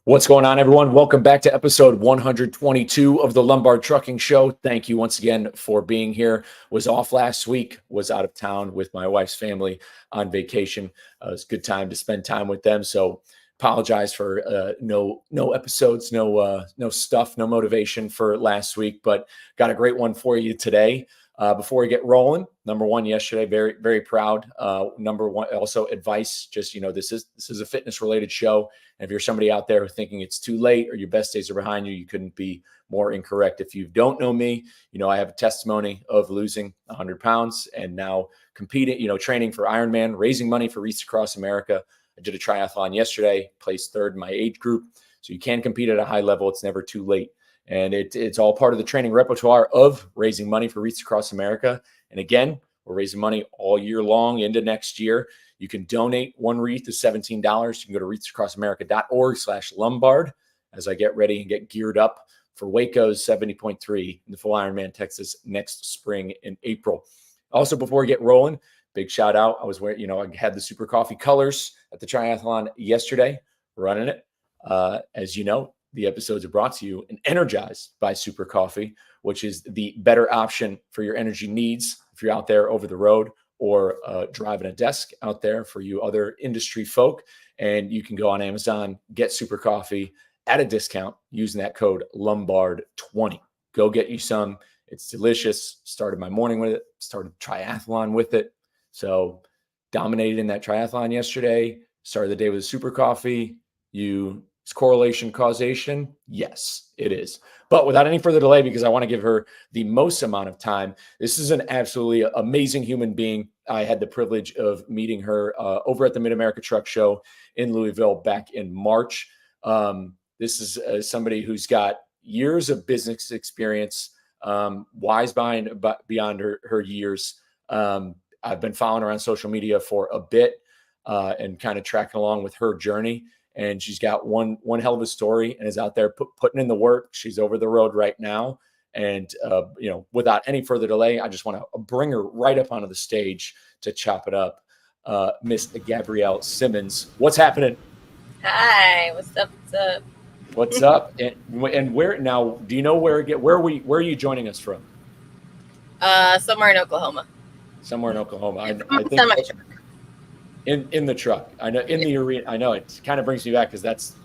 What's going on, everyone? Welcome back to episode 122 of the Lombard Trucking Show. Thank you once again for being here. Was off last week, was out of town with my wife's family on vacation. It was a good time to spend time with them. So apologize for no episodes, no stuff, no motivation for last week, but got a great one for you today. Before we get rolling, number one, yesterday, very proud. Number one, also advice, just, this is a fitness related show. And if you're somebody out there thinking it's too late or your best days are behind you, you couldn't be more incorrect. If you don't know me, I have a testimony of losing 100 pounds and now competing, training for Ironman, raising money for Wreaths Across America. I did a triathlon yesterday, placed third in my age group. So you can compete at a high level. It's never too late. And it's all part of the training repertoire of raising money for Wreaths Across America. And again, we're raising money all year long into next year. You can donate one wreath is $17. You can go to wreathsacrossamerica.org/Lombard as I get ready and get geared up for Waco's 70.3 in the full Ironman Texas next spring in April. Also, before we get rolling, big shout out. I was wearing, I had the Super Coffee colors at the triathlon yesterday, running it. As you know, the episodes are brought to you and energized by Super Coffee, which is the better option for your energy needs if you're out there over the road or driving a desk out there for you other industry folk. And you can go on Amazon, get Super Coffee at a discount using that code Lombard20. Go get you some. It's delicious. Started my morning with it. Started triathlon with it. So dominated in that triathlon yesterday. Started the day with a Super Coffee. Is correlation causation? Yes, it is. But without any further delay, because I want to give her the most amount of time, this is an absolutely amazing human being. I had the privilege of meeting her over at the Mid-America Truck Show in Louisville back in March. This is somebody who's got years of business experience, wise beyond her years. I've been following her on social media for a bit and kind of tracking along with her journey. And she's got one hell of a story and is out there putting in the work. She's over the road right now. And, without any further delay, I just want to bring her right up onto the stage to chop it up. Miss Gabrielle Simmons. What's happening? Hi, what's up? What's up? And where now, do you know where are you joining us from? Somewhere in Oklahoma. Somewhere in Oklahoma. I think in the truck. I know in the arena. I know it kind of brings me back because that's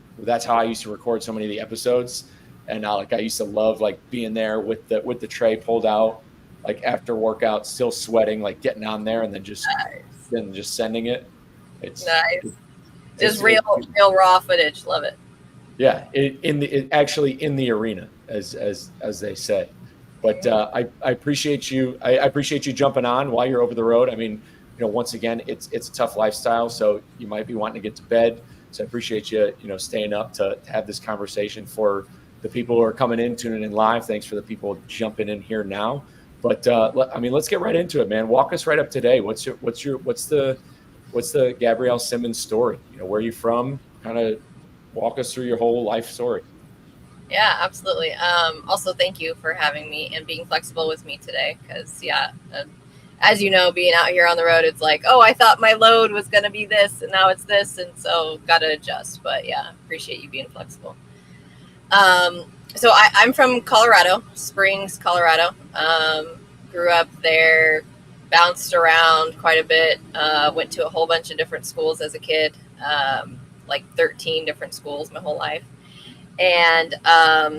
how I used to record so many of the episodes. And I used to love being there with the tray pulled out, after workout, still sweating, getting on there and then just sending it. It's nice. Just real raw footage. Love it. Yeah, actually in the arena, as they say. But I appreciate you. I appreciate you jumping on while you're over the road. I mean, once again, it's a tough lifestyle, so you might be wanting to get to bed. So I appreciate you, staying up to have this conversation. For the people who are coming in, tuning in live, thanks for the people jumping in here now. But let's get right into it, man. Walk us right up today. What's the Gabrielle Simmons story? Where are you from? Kind of walk us through your whole life story. Yeah, absolutely. Also, thank you for having me and being flexible with me today. Because as you know, being out here on the road, it's I thought my load was going to be this and now it's this. And so got to adjust. But yeah, appreciate you being flexible. So I'm from Colorado, Springs, Colorado. Grew up there, bounced around quite a bit. Went to a whole bunch of different schools as a kid, 13 different schools my whole life. And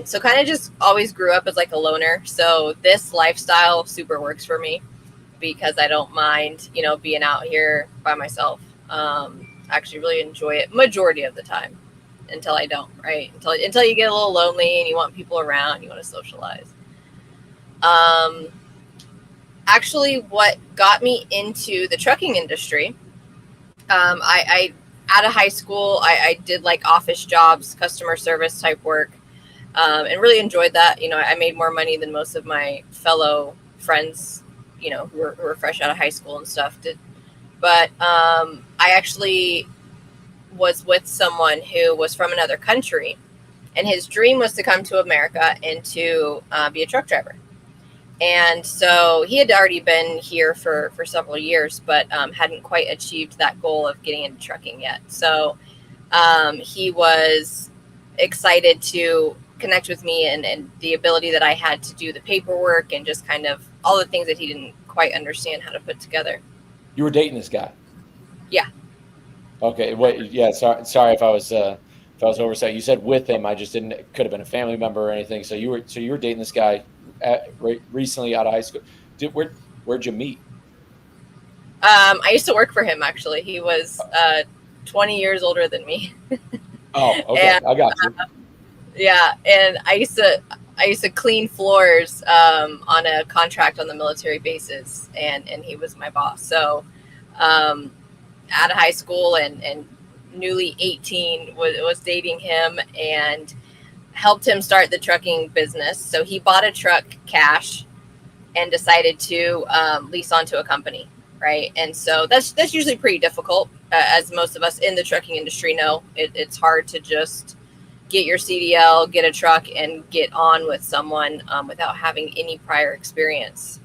so kind of just always grew up as a loner. So this lifestyle super works for me, because I don't mind, being out here by myself. Actually really enjoy it majority of the time until I don't, right? Until you get a little lonely and you want people around, you want to socialize. Actually, what got me into the trucking industry, I out of high school, I did office jobs, customer service type work, and really enjoyed that. I made more money than most of my fellow friends, who were fresh out of high school and stuff did. But I actually was with someone who was from another country, and his dream was to come to America and to be a truck driver. And so he had already been here for several years, but hadn't quite achieved that goal of getting into trucking yet. So he was excited to connect with me and the ability that I had to do the paperwork and just kind of all the things that he didn't quite understand how to put together. You were dating this guy? Yeah. Okay. Wait. Yeah. Sorry if I was oversight. You said with him. I just didn't. It could have been a family member or anything. So you were dating this guy recently out of high school. Where'd you meet? I used to work for him, actually. He was 20 years older than me. Oh, okay. And, I got you. Yeah, and I used to clean floors on a contract on the military bases, and he was my boss. So out of high school and newly 18 was dating him and helped him start the trucking business. So he bought a truck cash and decided to lease onto a company, right? And so that's usually pretty difficult, as most of us in the trucking industry know. It's hard to just get your CDL, get a truck, and get on with someone without having any prior experience.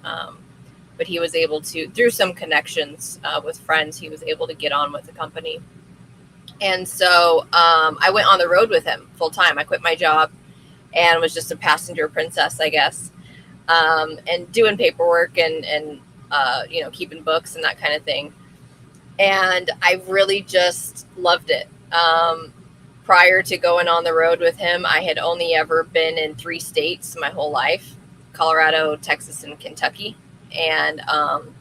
But he was able to, through some connections with friends, he was able to get on with the company. And so I went on the road with him full time. I quit my job and was just a passenger princess, I guess, and doing paperwork and keeping books and that kind of thing. And I really just loved it. Prior to going on the road with him, I had only ever been in 3 states my whole life: Colorado, Texas, and Kentucky. And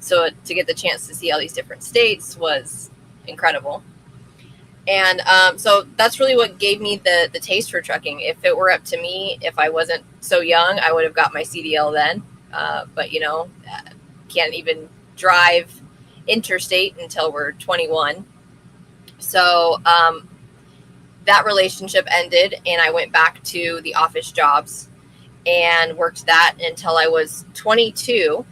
so to get the chance to see all these different states was incredible. And so that's really what gave me the taste for trucking. If it were up to me, if I wasn't so young, I would have got my CDL then. But, can't even drive interstate until we're 21. So that relationship ended, and I went back to the office jobs and worked that until I was 22,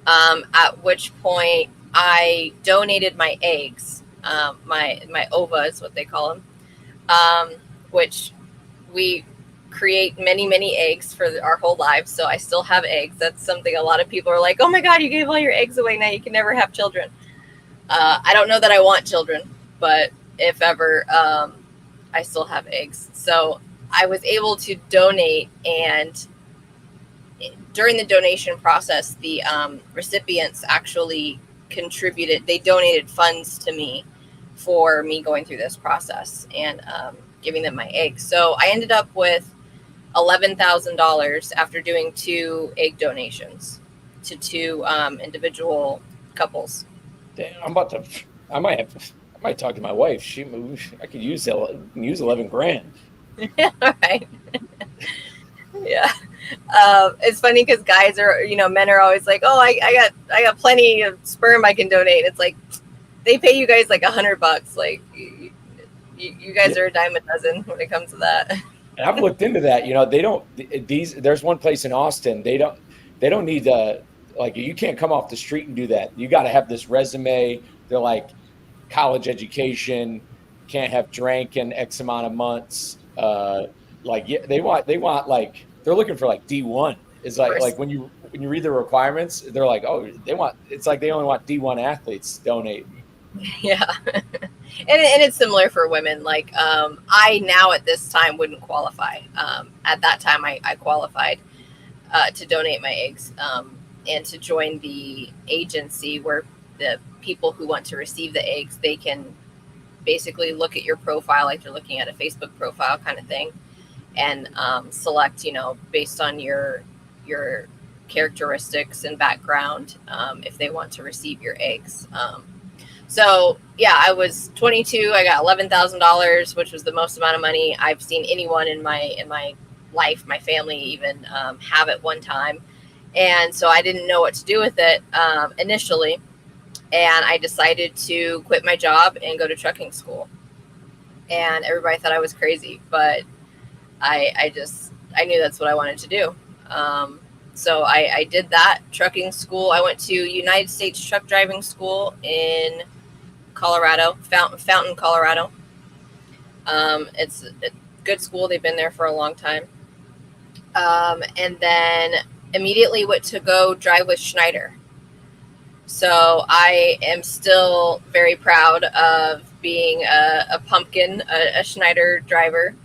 at which point I donated my eggs, my ova is what they call them, which we create many, many eggs for our whole lives. So I still have eggs. That's something a lot of people are like, oh my God, you gave all your eggs away. Now you can never have children. I don't know that I want children, but if ever, I still have eggs. So I was able to donate, and during the donation process, the recipients actually contributed. They donated funds to me for me going through this process and giving them my eggs. So I ended up with $11,000 after doing 2 egg donations to 2 individual couples. Damn, I might talk to my wife. She moves. I could use 11 grand. Yeah, right. Yeah. It's funny because guys are, men are always like, oh, I got plenty of sperm I can donate. It's like, they pay you guys like $100. Like you guys are a dime a dozen when it comes to that. And I've looked into that. There's one place in Austin. They don't need you can't come off the street and do that. You got to have this resume. They're like college education, can't have drank in X amount of months. They want like, they're looking for like D1. It's like when you read the requirements, they're like, oh, it's like they only want D1 athletes to donate. Yeah. And it's similar for women. Like, I now at this time wouldn't qualify. At that time I qualified to donate my eggs and to join the agency where the people who want to receive the eggs, they can basically look at your profile like they're looking at a Facebook profile kind of thing, and select, based on your characteristics and background, if they want to receive your eggs. So yeah, I was 22. I got $11,000, which was the most amount of money I've seen anyone in my life, my family even, have at one time. And so I didn't know what to do with it initially. And I decided to quit my job and go to trucking school. And everybody thought I was crazy, but I knew that's what I wanted to do. So I did that trucking school. I went to United States Truck Driving School in Colorado, Fountain, Colorado. It's a good school. They've been there for a long time. And then immediately went to go drive with Schneider. So I am still very proud of being a pumpkin, a Schneider driver.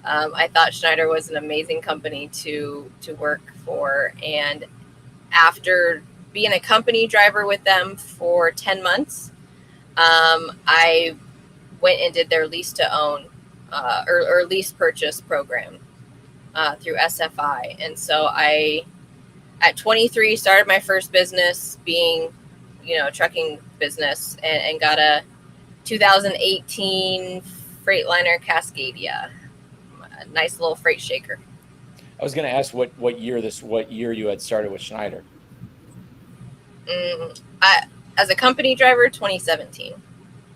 I thought Schneider was an amazing company to work for, and after being a company driver with them for 10 months, I went and did their lease to own or lease purchase program through SFI. And so I, at 23, started my first business being, a trucking business, and got a 2018 Freightliner Cascadia, a nice little freight shaker. I was going to ask what year you had started with Schneider. As a company driver, 2017.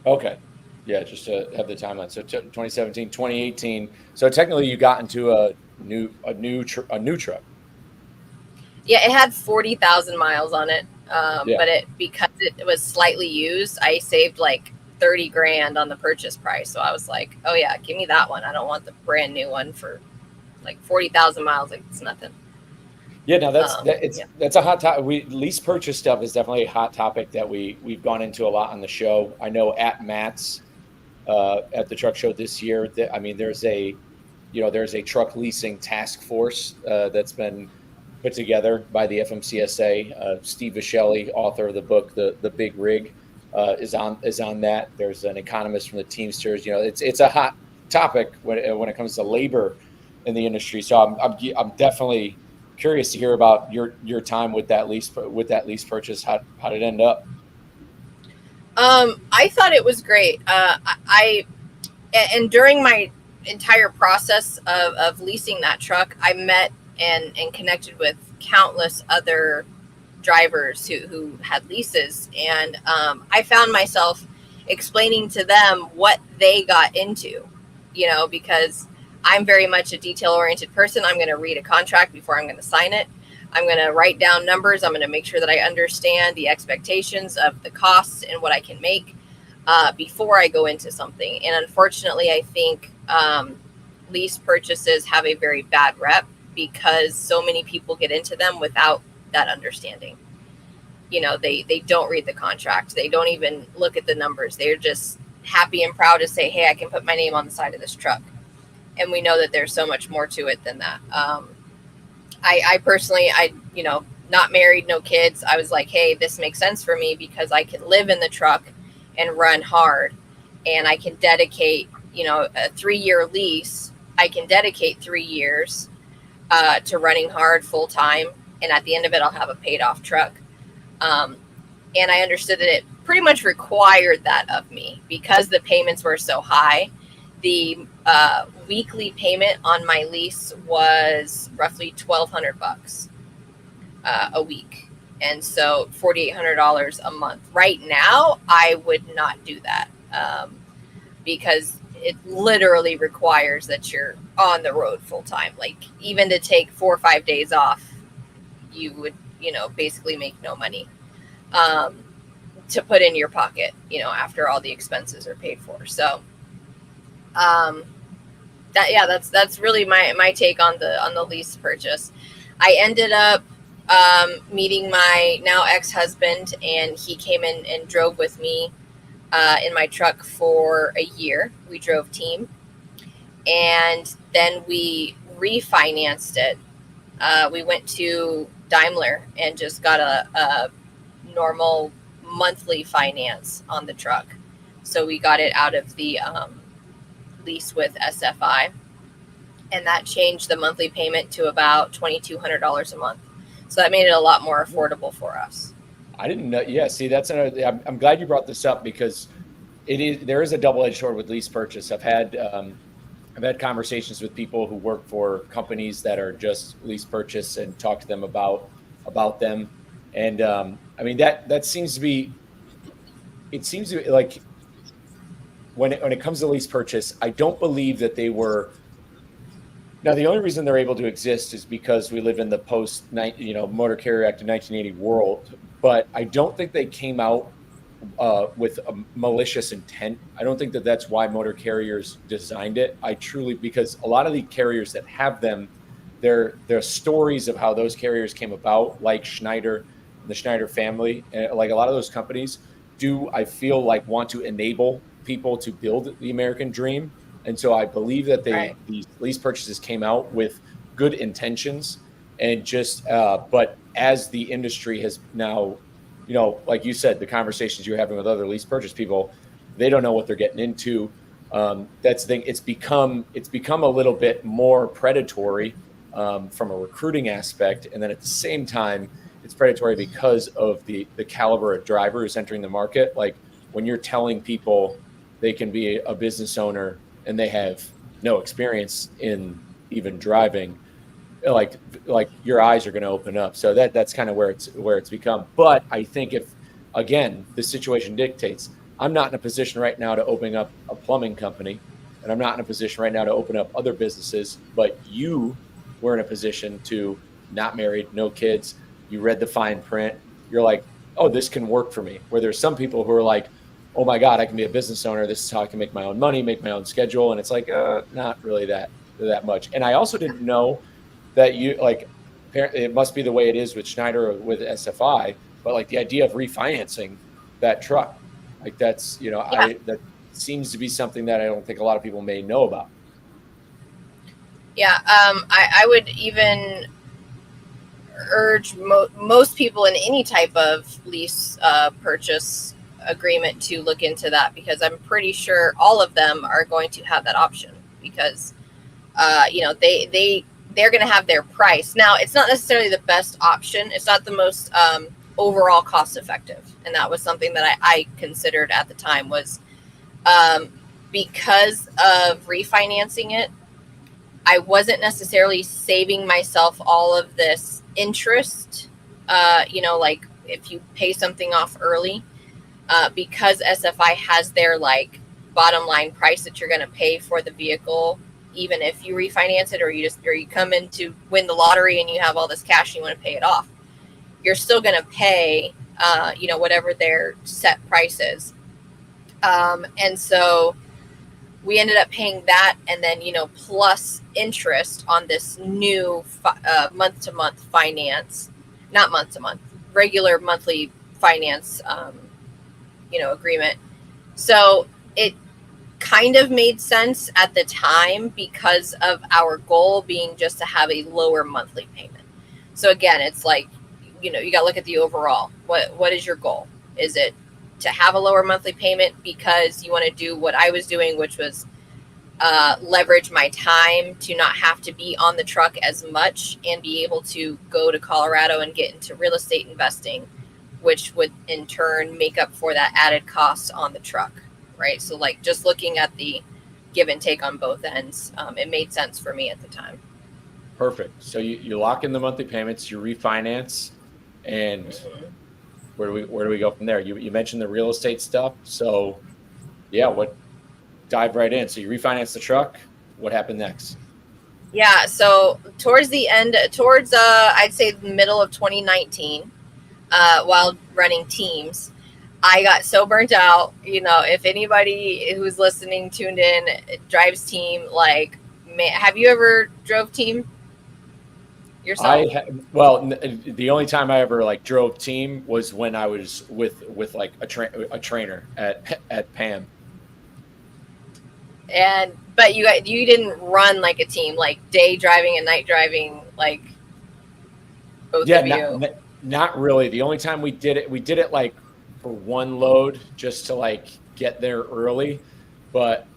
Okay. Yeah, just to have the timeline. So 2017, 2018. So technically you got into a new truck. Yeah, it had 40,000 miles on it. Yeah. But because it was slightly used, I saved like 30 grand on the purchase price. So I was like, oh yeah, give me that one. I don't want the brand new one for like 40,000 miles. Like, it's nothing. Yeah, no, that's a hot topic. Lease purchase stuff is definitely a hot topic that we've gone into a lot on the show. I know at Matt's at the truck show this year, there's a truck leasing task force that's been put together by the FMCSA. Steve Viscelli, author of the book The Big Rig, is on that. There's an economist from the Teamsters. It's a hot topic when it comes to labor in the industry. So I'm definitely curious to hear about your time with that lease purchase. How did it end up? I thought it was great. And during my entire process of leasing that truck, I met and connected with countless other drivers who had leases. And I found myself explaining to them what they got into, because I'm very much a detail-oriented person. I'm going to read a contract before I'm going to sign it. I'm going to write down numbers. I'm going to make sure that I understand the expectations of the costs and what I can make before I go into something. And unfortunately, I think lease purchases have a very bad rep because so many people get into them without that understanding. They don't read the contract. They don't even look at the numbers. They're just happy and proud to say, hey, I can put my name on the side of this truck. And we know that there's so much more to it than that. I personally, not married, no kids. I was like, hey, this makes sense for me because I can live in the truck and run hard, and I can dedicate, a 3-year lease. I can dedicate 3 years to running hard full time. And at the end of it, I'll have a paid off truck. And I understood that it pretty much required that of me because the payments were so high. The weekly payment on my lease was roughly $1,200 a week. And so $4,800 a month. Right now, I would not do that because it literally requires that you're on the road full time. Like, even to take 4 or 5 days off, you would, basically make no money to put in your pocket, after all the expenses are paid for. So that's really my take on the lease purchase. I ended up meeting my now ex-husband, and he came in and drove with me in my truck for a year. We drove team, and then we refinanced it. We went to Daimler and just got a normal monthly finance on the truck. So we got it out of the lease with SFI, and that changed the monthly payment to about $2,200 a month. So that made it a lot more affordable for us. I didn't know. Yeah, see, that's another. I'm glad you brought this up because there is a double-edged sword with lease purchase. I've had conversations with people who work for companies that are just lease purchase and talk to them about them, and that seems to be. It seems to be like when it comes to lease purchase, I don't believe that they were. Now, the only reason they're able to exist is because we live in the post, Motor Carrier Act of 1980 world. But I don't think they came out with a malicious intent. I don't think that that's why motor carriers designed it. Because a lot of the carriers that have them, there are stories of how those carriers came about, like Schneider, the Schneider family, and like a lot of those companies do, I feel like, want to enable people to build the American dream. And so I believe that Right. these lease purchases came out with good intentions, and just but as the industry has now, like you said, the conversations you're having with other lease purchase people, they don't know what they're getting into. That's the thing. It's become a little bit more predatory from a recruiting aspect, and then at the same time, it's predatory because of the caliber of drivers entering the market. Like when you're telling people they can be a business owner and they have no experience in even driving, like your eyes are going to open up. So that's kind of where it's become. But I think if, again, the situation dictates, I'm not in a position right now to open up a plumbing company, and I'm not in a position right now to open up other businesses. But you were in a position to, not married, no kids. You read the fine print. You're like, oh, this can work for me. Where there's some people who are like, oh my God, I can be a business owner. This is how I can make my own money, make my own schedule. And it's like, not really that much. And I also didn't know that you like, it must be the way it is with Schneider or with SFI, but like the idea of refinancing that truck, like that's, Yeah. that seems to be something that I don't think a lot of people may know about. Yeah. I would even urge most people in any type of lease purchase agreement to look into that, because I'm pretty sure all of them are going to have that option, because they're going to have their price. Now, it's not necessarily the best option. It's not the most overall cost effective, and that was something that I considered at the time, was because of refinancing it, I wasn't necessarily saving myself all of this interest. Like if you pay something off early, because SFI has their like bottom line price that you're going to pay for the vehicle, even if you refinance it, or you come in to win the lottery and you have all this cash and you want to pay it off, you're still going to pay, whatever their set price is. And so we ended up paying that, and then, plus interest on this new month-to-month finance, not month-to-month, regular monthly finance, agreement. So it kind of made sense at the time because of our goal being just to have a lower monthly payment. So again, it's like, you got to look at the overall. What is your goal? Is it to have a lower monthly payment because you want to do what I was doing, which was leverage my time to not have to be on the truck as much and be able to go to Colorado and get into real estate investing, which would in turn make up for that added cost on the truck, right? So like just looking at the give and take on both ends, it made sense for me at the time. Perfect. So you lock in the monthly payments, you refinance, and where do we go from there? You mentioned the real estate stuff. So yeah, dive right in. So you refinance the truck. What happened next? Yeah. So towards I'd say the middle of 2019, while running teams, I got so burnt out. If anybody who's listening tuned in drives team, like, man, have you ever drove team yourself? The only time I ever like drove team was when I was with like a trainer at PAM. But you didn't run like a team, like day driving and night driving, like both of you. Not really. The only time we did it like for one load just to like get there early. But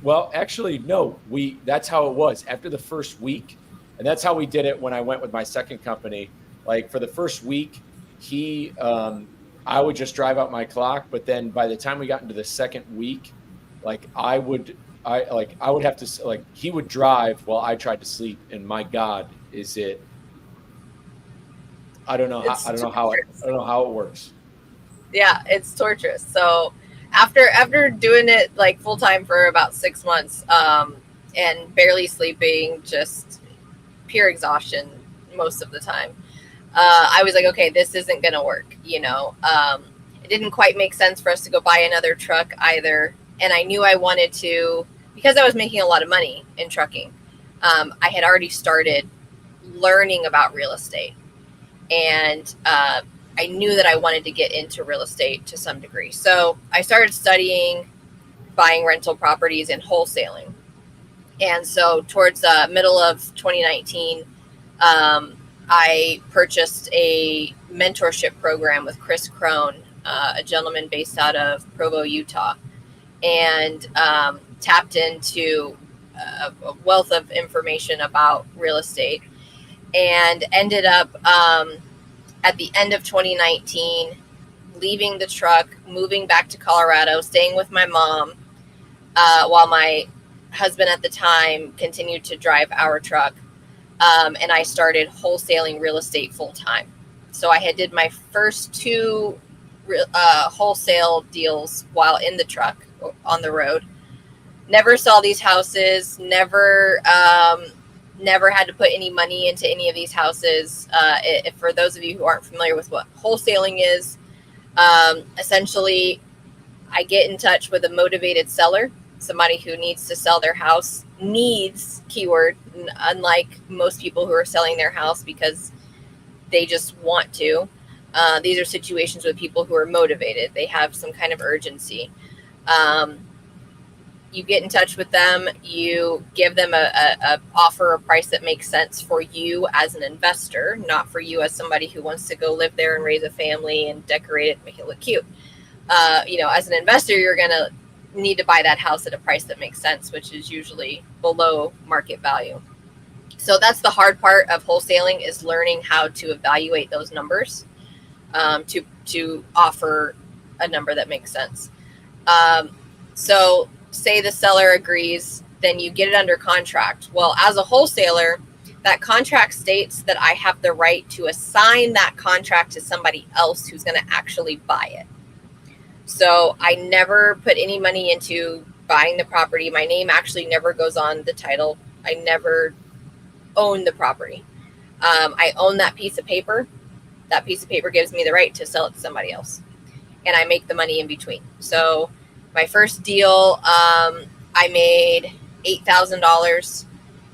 well, actually, no, that's how it was after the first week. And that's how we did it when I went with my second company. Like for the first week, I would just drive out my clock. But then by the time we got into the second week, like I would have to, like, he would drive while I tried to sleep. And my God, I don't know how it works. Yeah, it's torturous. So after doing it like full time for about 6 months, and barely sleeping, just pure exhaustion most of the time, I was like, okay, this isn't gonna work. It didn't quite make sense for us to go buy another truck either, and I knew I wanted to, because I was making a lot of money in trucking. I had already started learning about real estate, and I knew that I wanted to get into real estate to some degree. So I started studying, buying rental properties and wholesaling. And so towards the middle of 2019, I purchased a mentorship program with Chris Crone, a gentleman based out of Provo, Utah, and tapped into a wealth of information about real estate, and ended up at the end of 2019 leaving the truck, moving back to Colorado, staying with my mom while my husband at the time continued to drive our truck. And I started wholesaling real estate full time. So I had did my first 2 wholesale deals while in the truck on the road. Never saw these houses, never had to put any money into any of these houses. For those of you who aren't familiar with what wholesaling is, essentially I get in touch with a motivated seller, somebody who needs to sell their house, needs keyword, unlike most people who are selling their house because they just want to. These are situations with people who are motivated. They have some kind of urgency. You get in touch with them, you give them a offer, a price that makes sense for you as an investor, not for you as somebody who wants to go live there and raise a family and decorate it and make it look cute. As an investor, you're going to need to buy that house at a price that makes sense, which is usually below market value. So that's the hard part of wholesaling, is learning how to evaluate those numbers to offer a number that makes sense. So say the seller agrees, then you get it under contract. Well, as a wholesaler, that contract states that I have the right to assign that contract to somebody else who's going to actually buy it. So I never put any money into buying the property. My name actually never goes on the title. I never own the property. I own that piece of paper. That piece of paper gives me the right to sell it to somebody else, and I make the money in between. So my first deal, I made $8,000,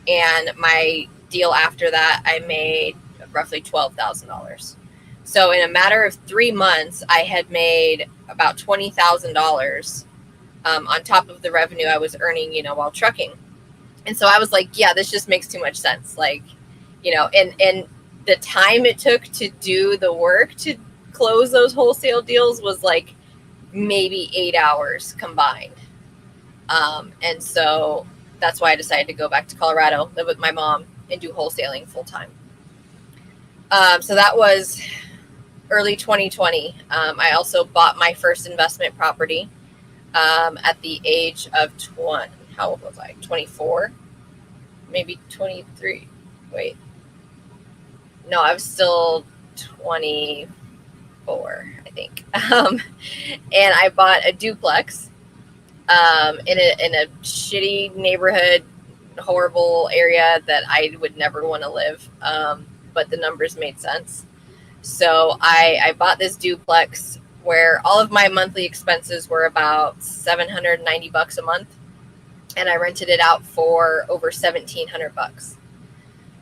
and my deal after that, I made roughly $12,000. So in a matter of 3 months, I had made about $20,000 on top of the revenue I was earning, while trucking. And so I was like, yeah, this just makes too much sense. Like, and the time it took to do the work to close those wholesale deals was like maybe 8 hours combined. And so that's why I decided to go back to Colorado, live with my mom, and do wholesaling full time. So that was early 2020. I also bought my first investment property at the age of 20. How old was I? 24? Maybe 23. Wait. No, I was still 24, I think. And I bought a duplex in a shitty neighborhood, horrible area that I would never want to live. But the numbers made sense. So I bought this duplex where all of my monthly expenses were about $790 a month, and I rented it out for over $1,700.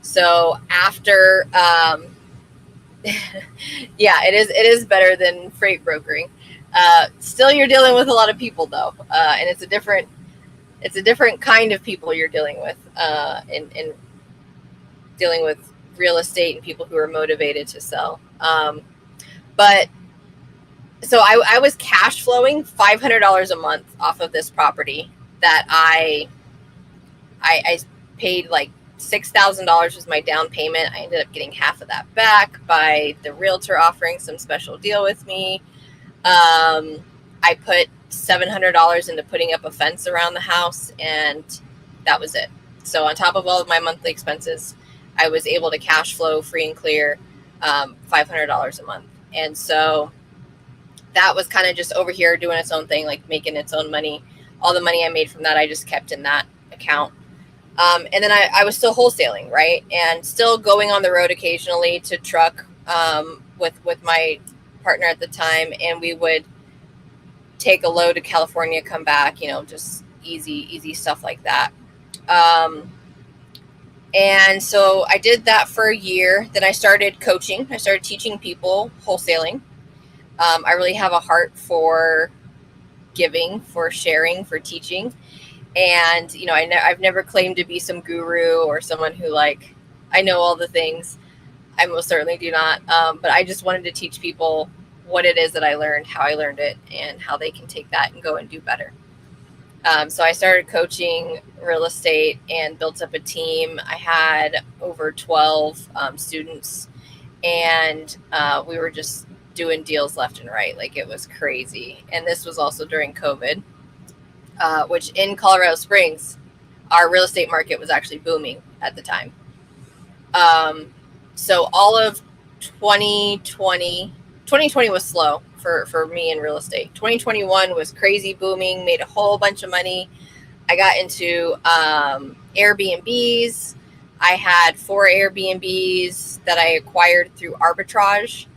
So after, yeah, it is better than freight brokering. Still, you're dealing with a lot of people though, and it's a different kind of people you're dealing with, in dealing with real estate and people who are motivated to sell. But so I was cash flowing $500 a month off of this property that I paid like $6,000 was my down payment. I ended up getting half of that back by the realtor offering some special deal with me. I put $700 into putting up a fence around the house, and that was it. So on top of all of my monthly expenses, I was able to cash flow free and clear $500 a month. And so that was kind of just over here doing its own thing, like making its own money. All the money I made from that, I just kept in that account. And then I was still wholesaling, right? And still going on the road occasionally to truck with my partner at the time. And we would take a load to California, come back, just easy stuff like that. And so I did that for a year. Then I started coaching. I started teaching people wholesaling. I really have a heart for giving, for sharing, for teaching. And, you know, I've never claimed to be some guru or someone who like, I know all the things. I most certainly do not. But I just wanted to teach people what it is that I learned, how I learned it, and how they can take that and go and do better. So I started coaching real estate and built up a team. I had over 12 students, and we were just doing deals left and right. Like, it was crazy. And this was also during COVID, which in Colorado Springs, our real estate market was actually booming at the time. So all of 2020 was slow for me in real estate. 2021 was crazy booming, made a whole bunch of money. I got into Airbnbs. I had 4 Airbnbs that I acquired through arbitrage,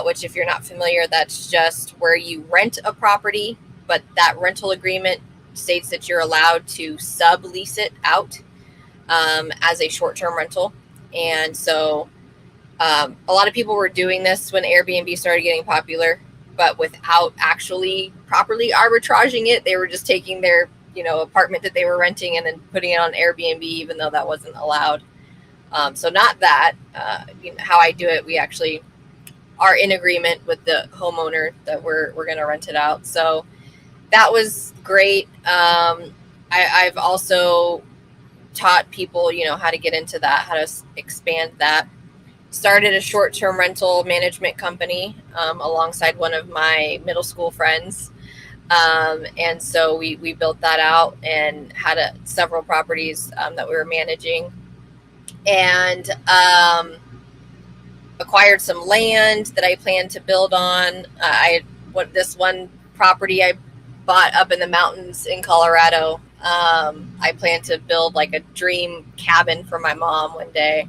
which, if you're not familiar, that's just where you rent a property, but that rental agreement states that you're allowed to sublease it out as a short-term rental. And so a lot of people were doing this when Airbnb started getting popular, but without actually properly arbitraging it. They were just taking their, you know, apartment that they were renting and then putting it on Airbnb, even though that wasn't allowed. So not that. You know, how I do it, we actually are in agreement with the homeowner that we're going to rent it out. So that was great. I've also taught people, you know, how to get into that, how to expand that. Started a short-term rental management company alongside one of my middle school friends. And so we built that out and had several properties that we were managing, and acquired some land that I planned to build on. This one property I bought up in the mountains in Colorado. I planned to build like a dream cabin for my mom one day.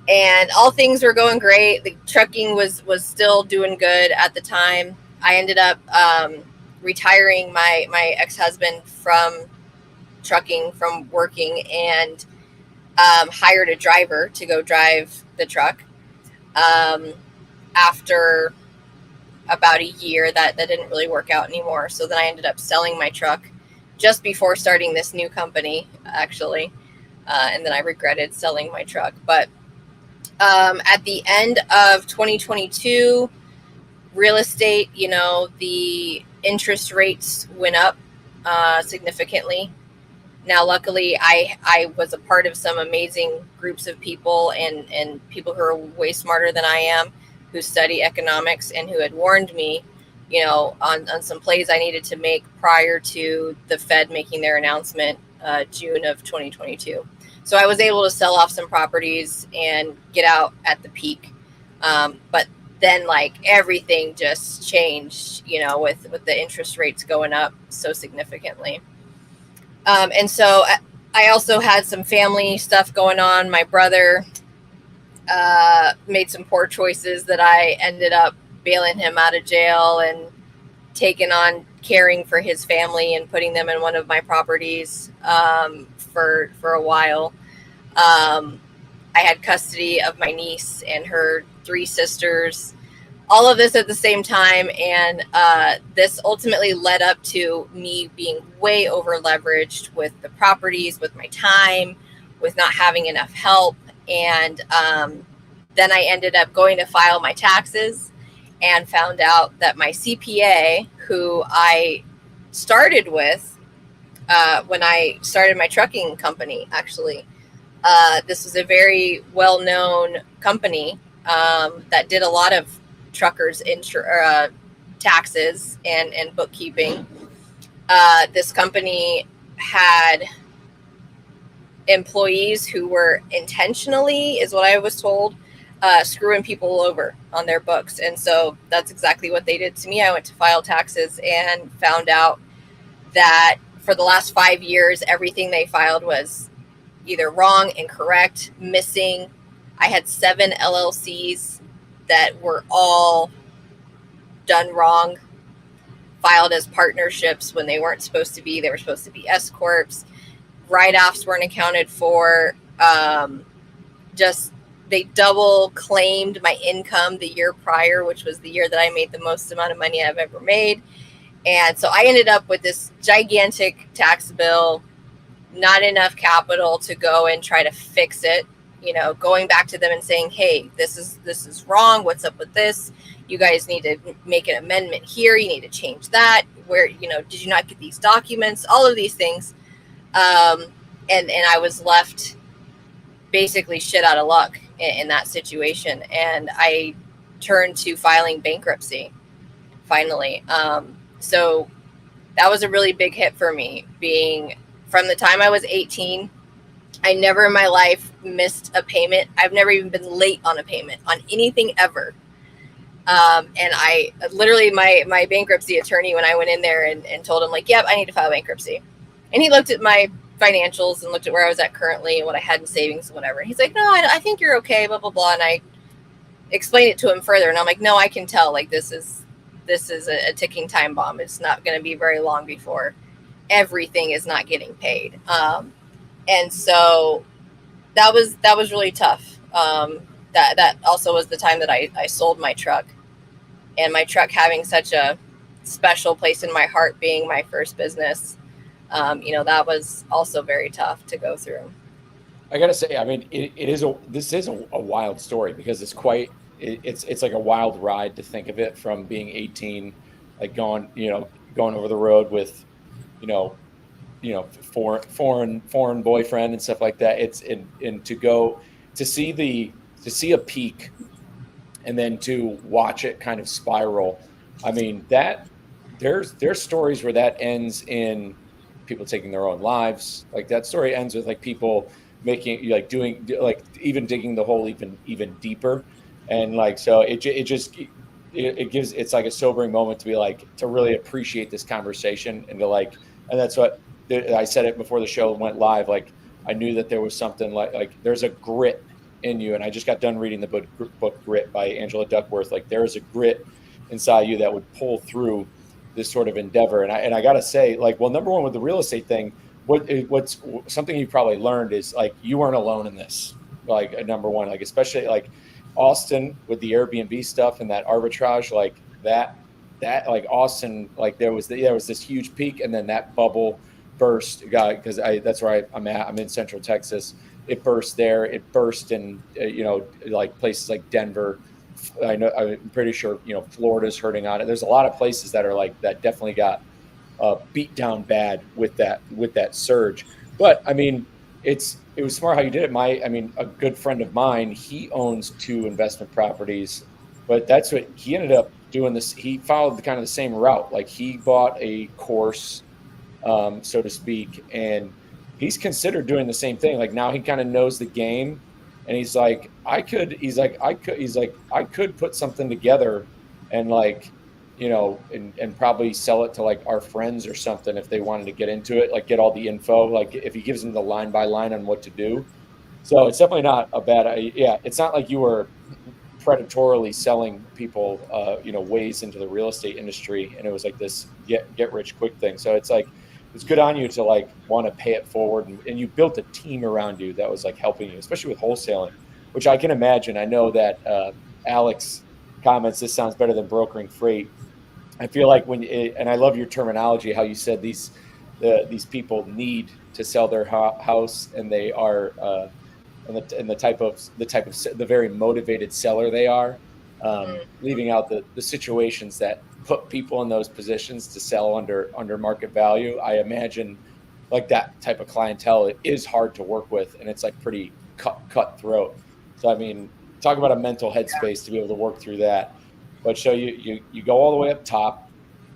And all things were going great. The trucking was still doing good at the time. I ended up retiring my ex-husband from trucking, from working, and hired a driver to go drive the truck. After about a year, that didn't really work out anymore. So then I ended up selling my truck just before starting this new company, actually. And then I regretted selling my truck. But at the end of 2022, real estate, you know, the interest rates went up significantly. Now, luckily, I was a part of some amazing groups of people and people who are way smarter than I am, who study economics and who had warned me, you know, on some plays I needed to make prior to the Fed making their announcement June of 2022. So I was able to sell off some properties and get out at the peak. But then, like, everything just changed, you know, with the interest rates going up so significantly. And so I also had some family stuff going on. My brother made some poor choices that I ended up bailing him out of jail and taking on caring for his family and putting them in one of my properties for a while. I had custody of my niece and her 3 sisters, all of this at the same time. And this ultimately led up to me being way over leveraged with the properties, with my time, with not having enough help. And then I ended up going to file my taxes and found out that my CPA, who I started with when I started my trucking company, actually, this was a very well-known company that did a lot of truckers' taxes and bookkeeping. This company had employees who were intentionally, is what I was told, screwing people over on their books. And so that's exactly what they did to me. I went to file taxes and found out that for the last 5 years, everything they filed was either wrong, incorrect, missing. I had 7 LLCs that were all done wrong, filed as partnerships when they weren't supposed to be. They were supposed to be S corps. Write-offs weren't accounted for. They double claimed my income the year prior, which was the year that I made the most amount of money I've ever made. And so I ended up with this gigantic tax bill, not enough capital to go and try to fix it. You know, going back to them and saying, hey, this is wrong. What's up with this? You guys need to make an amendment here. You need to change that. Where, you know, did you not get these documents? All of these things. And I was left basically shit out of luck in that situation. And I turned to filing bankruptcy finally. So that was a really big hit for me, being from the time I was 18. I never in my life missed a payment. I've never even been late on a payment on anything ever. And I literally, my bankruptcy attorney, when I went in there and told him, like, yep, I need to file bankruptcy. And he looked at my financials and looked at where I was at currently and what I had in savings and whatever. And he's like, no, I think you're okay, blah, blah, blah. And I explained it to him further. And I'm like, no, I can tell, like, this is a ticking time bomb. It's not going to be very long before everything is not getting paid. And so that was really tough. That also was the time that I sold my truck, and my truck having such a special place in my heart, being my first business. You know, that was also very tough to go through. I gotta say, I mean, this is a wild story, because it's like a wild ride to think of it, from being 18, like going over the road with, foreign boyfriend and stuff like that. And to go to see a peak, and then to watch it kind of spiral. I mean, that there's stories where that ends in people taking their own lives. Like, that story ends with, like, people making, like, doing, like, even digging the hole even deeper. And, like, so it gives, it's like a sobering moment to be like, to really appreciate this conversation, and to, like, and that's what I said it before the show went live. Like, I knew that there was something like there's a grit in you. And I just got done reading the book Grit by Angela Duckworth. Like, there is a grit inside you that would pull through this sort of endeavor. And I got to say, like, well, number one, with the real estate thing, what's something you probably learned is, like, you weren't alone in this. Like, number one, like, especially like Austin with the Airbnb stuff and that arbitrage, like that like Austin, like there was this huge peak, and then that bubble burst, because that's where I'm at. I'm in Central Texas. It burst there. It burst in, like places like Denver. I'm pretty sure, Florida's hurting on it. There's a lot of places that are like that, definitely got beat down bad with that surge. But I mean, it was smart how you did it. A good friend of mine, he owns 2 investment properties, but that's what he ended up doing. He followed kind of the same route. Like, he bought a course, so to speak, and he's considered doing the same thing. Like, now he kind of knows the game, and he's like, I could put something together, and, like, and probably sell it to, like, our friends or something if they wanted to get into it, like, get all the info, like, if he gives them the line by line on what to do. So it's definitely not a bad idea. Yeah, it's not like you were predatorily selling people, ways into the real estate industry, and it was like this get rich quick thing. So it's like, it's good on you to, like, want to pay it forward, and you built a team around you that was, like, helping you, especially with wholesaling, which I can imagine. I know that Alex comments, this sounds better than brokering freight. I feel like and I love your terminology, how you said these people need to sell their house, and they are and the type of the very motivated seller they are, leaving out the situations that put people in those positions to sell under market value. I imagine, like, that type of clientele, it is hard to work with, and it's, like, pretty cutthroat. So, I mean, talk about a mental headspace to be able to work through that. But so you go all the way up top,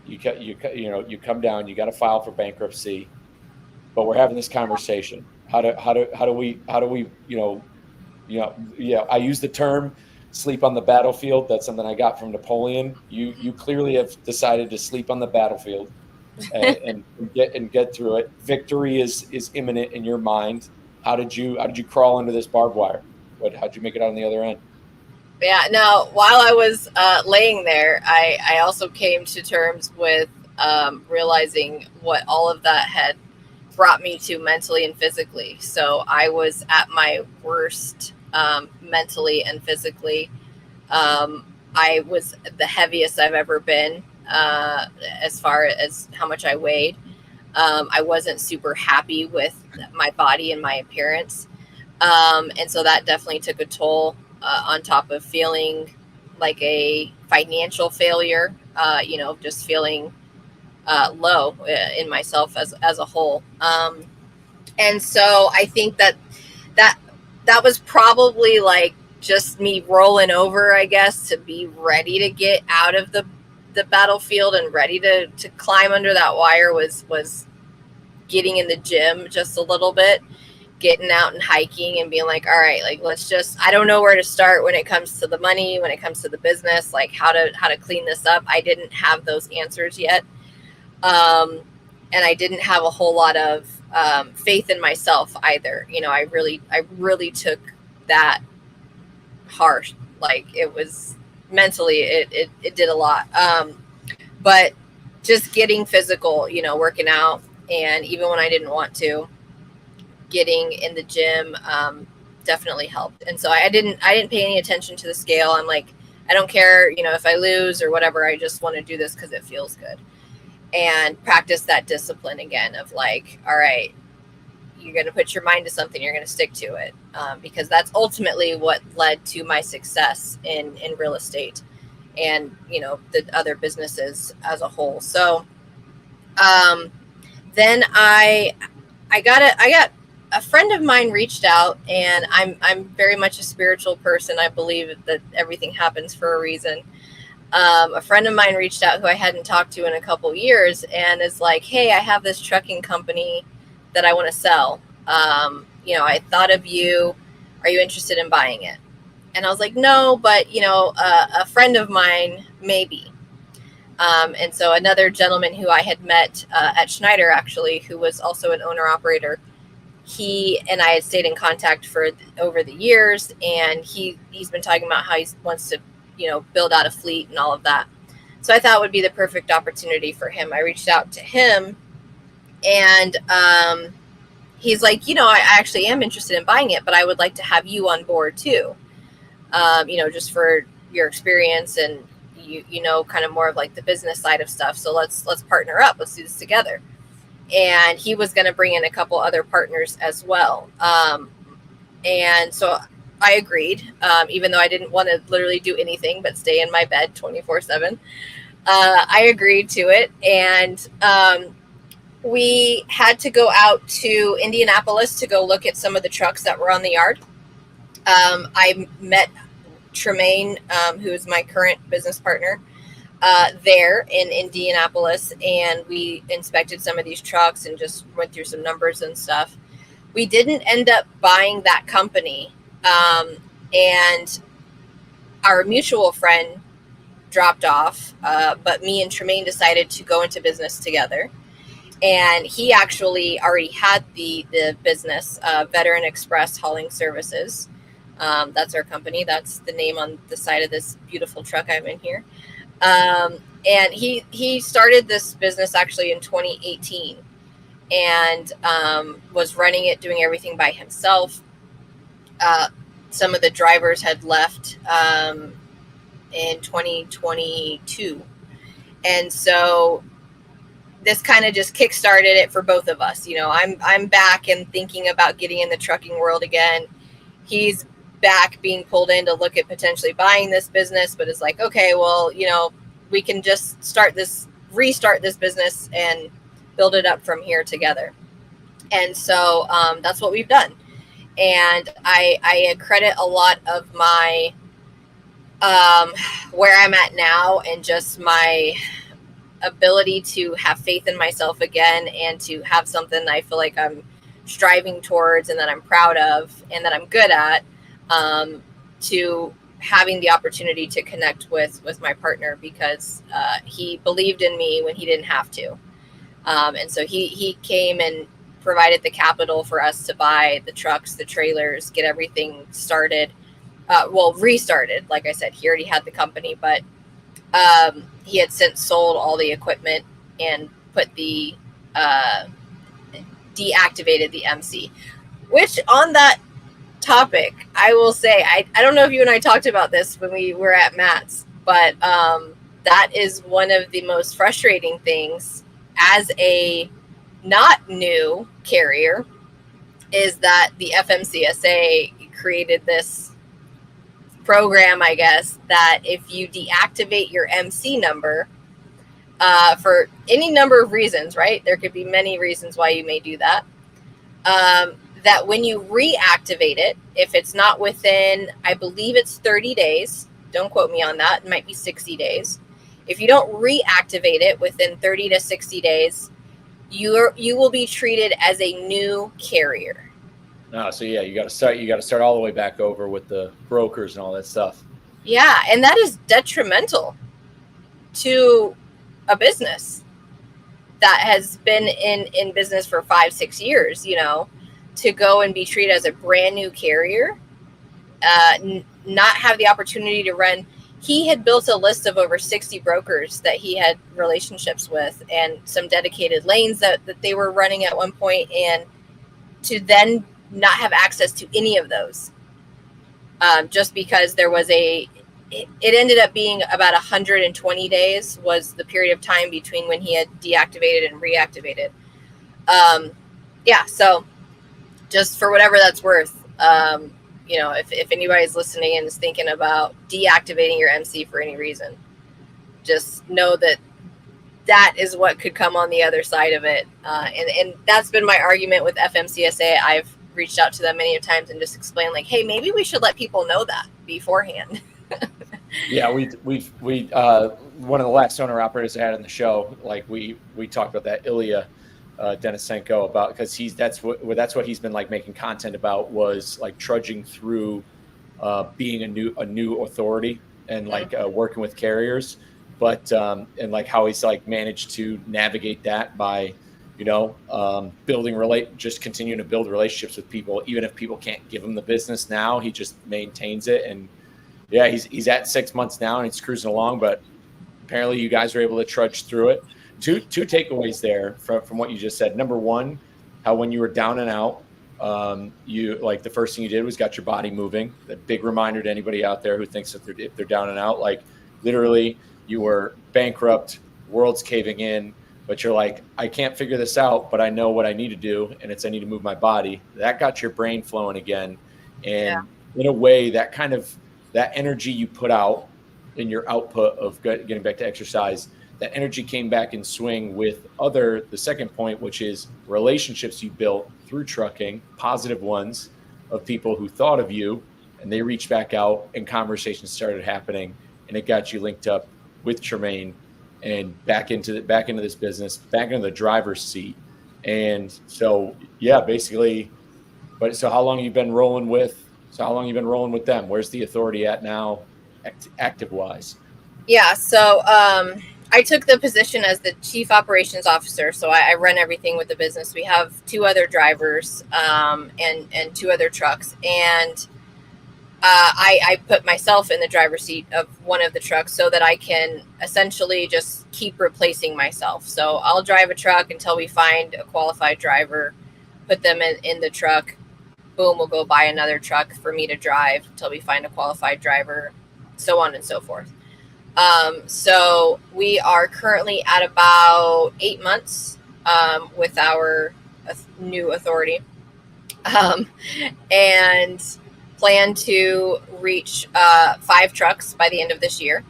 you come down, you got to file for bankruptcy, but we're having this conversation. How do we I use the term sleep on the battlefield. That's something I got from Napoleon. You clearly have decided to sleep on the battlefield and get through it. Victory is imminent in your mind. How did you crawl under this barbed wire? How'd you make it out on the other end? Yeah, no, while I was laying there, I also came to terms with realizing what all of that had brought me to mentally and physically. So I was at my worst mentally and physically. I was the heaviest I've ever been. as far as how much I weighed. I wasn't super happy with my body and my appearance. And so that definitely took a toll, on top of feeling like a financial failure, just feeling low in myself as a whole. And so I think that that was probably like just me rolling over, I guess, to be ready to get out of the battlefield and ready to climb under that wire was getting in the gym just a little bit, getting out and hiking and being like, all right, like, let's just, I don't know where to start when it comes to the money, when it comes to the business, like how to clean this up. I didn't have those answers yet. And I didn't have a whole lot of faith in myself either. I really took that harsh. Like, it was mentally, it did a lot. But just getting physical, working out, and even when I didn't want to, getting in the gym definitely helped. And so I didn't pay any attention to the scale. I'm like, I don't care, if I lose or whatever. I just want to do this because it feels good. And practice that discipline again of like, all right, you're going to put your mind to something, you're going to stick to it, because that's ultimately what led to my success in real estate and the other businesses as a whole. So then I got a friend of mine reached out, and I'm very much a spiritual person. I believe that everything happens for a reason. A friend of mine reached out who I hadn't talked to in a couple years, and is like, hey, I have this trucking company that I want to sell. I thought of you. Are you interested in buying it? And I was like, no, but a friend of mine, maybe. And so another gentleman who I had met at Schneider, actually, who was also an owner operator, he and I had stayed in contact for over the years, and he's been talking about how he wants to build out a fleet and all of that. So I thought it would be the perfect opportunity for him. I reached out to him, and he's like, I actually am interested in buying it, but I would like to have you on board too. Just for your experience, and kind of more of like the business side of stuff. So let's partner up. Let's do this together. And he was going to bring in a couple other partners as well. And so I agreed, even though I didn't want to literally do anything but stay in my bed 24/7. I agreed to it. And we had to go out to Indianapolis to go look at some of the trucks that were on the yard. I met Tremaine, who is my current business partner, there in Indianapolis, and we inspected some of these trucks and just went through some numbers and stuff. We didn't end up buying that company, and our mutual friend dropped off, but me and Tremaine decided to go into business together. And he actually already had the business, Veteran Express Hauling Services. That's our company. That's the name on the side of this beautiful truck I'm in here. And he started this business actually in 2018, and was running it, doing everything by himself. Some of the drivers had left in 2022. And so this kind of just kickstarted it for both of us. I'm back and thinking about getting in the trucking world again. He's back being pulled in to look at potentially buying this business, but it's like, okay, well, we can just restart this business and build it up from here together. And so that's what we've done. And I credit a lot of my where I'm at now, and just my ability to have faith in myself again, and to have something I feel like I'm striving towards and that I'm proud of and that I'm good at, to having the opportunity to connect with my partner, because he believed in me when he didn't have to. And so he came and provided the capital for us to buy the trucks, the trailers, get everything started. Restarted. Like I said, he already had the company, but he had since sold all the equipment and put deactivated the MC. Which, on that topic, I will say, I don't know if you and I talked about this when we were at Matt's, but that is one of the most frustrating things as a not new carrier, is that the FMCSA created this program, I guess, that if you deactivate your MC number for any number of reasons, right? There could be many reasons why you may do that. That when you reactivate it, if it's not within, I believe it's 30 days, don't quote me on that, it might be 60 days. If you don't reactivate it within 30 to 60 days, you will be treated as a new carrier. So yeah, you got to start all the way back over with the brokers and all that stuff. Yeah, and that is detrimental to a business that has been in business for 5-6 years, to go and be treated as a brand new carrier, not have the opportunity to run. He had built a list of over 60 brokers that he had relationships with, and some dedicated lanes that they were running at one point, and to then not have access to any of those, just because there was it ended up being about 120 days was the period of time between when he had deactivated and reactivated. So just for whatever that's worth, if anybody's listening and is thinking about deactivating your MC for any reason, just know that is what could come on the other side of it. And that's been my argument with FMCSA. I've reached out to them many times and just explained, like, hey, maybe we should let people know that beforehand. Yeah, we one of the last owner operators I had on the show, like we talked about that, Ilya Denisenko, about, because that's what he's been like making content about, was like trudging through being a new authority and like working with carriers, but and like how he's like managed to navigate that by just continuing to build relationships with people, even if people can't give him the business now. He just maintains it. And yeah, he's at 6 months now and he's cruising along, but apparently you guys are able to trudge through it. Two takeaways there from what you just said. Number one, how when you were down and out, you, like, the first thing you did was got your body moving. A big reminder to anybody out there who thinks that if they're down and out, like literally you were bankrupt, world's caving in, but you're like, I can't figure this out, but I know what I need to do, and it's I need to move my body. That got your brain flowing again. And in a way, that energy you put out in your output of getting back to exercise, that energy came back in swing with the second point, which is relationships you built through trucking, positive ones, of people who thought of you, and they reached back out and conversations started happening, and it got you linked up with Tremaine and back into this business, back into the driver's seat. And so, yeah, basically, but so how long have you been rolling with them? Where's the authority at now, active wise? Yeah. So, I took the position as the chief operations officer. So I run everything with the business. We have 2 other drivers, and 2 other trucks. And, I put myself in the driver's seat of one of the trucks so that I can essentially just keep replacing myself. So I'll drive a truck until we find a qualified driver, put them in the truck. Boom, we'll go buy another truck for me to drive until we find a qualified driver, so on and so forth. So we are currently at about 8 months with our new authority, and plan to reach 5 trucks by the end of this year.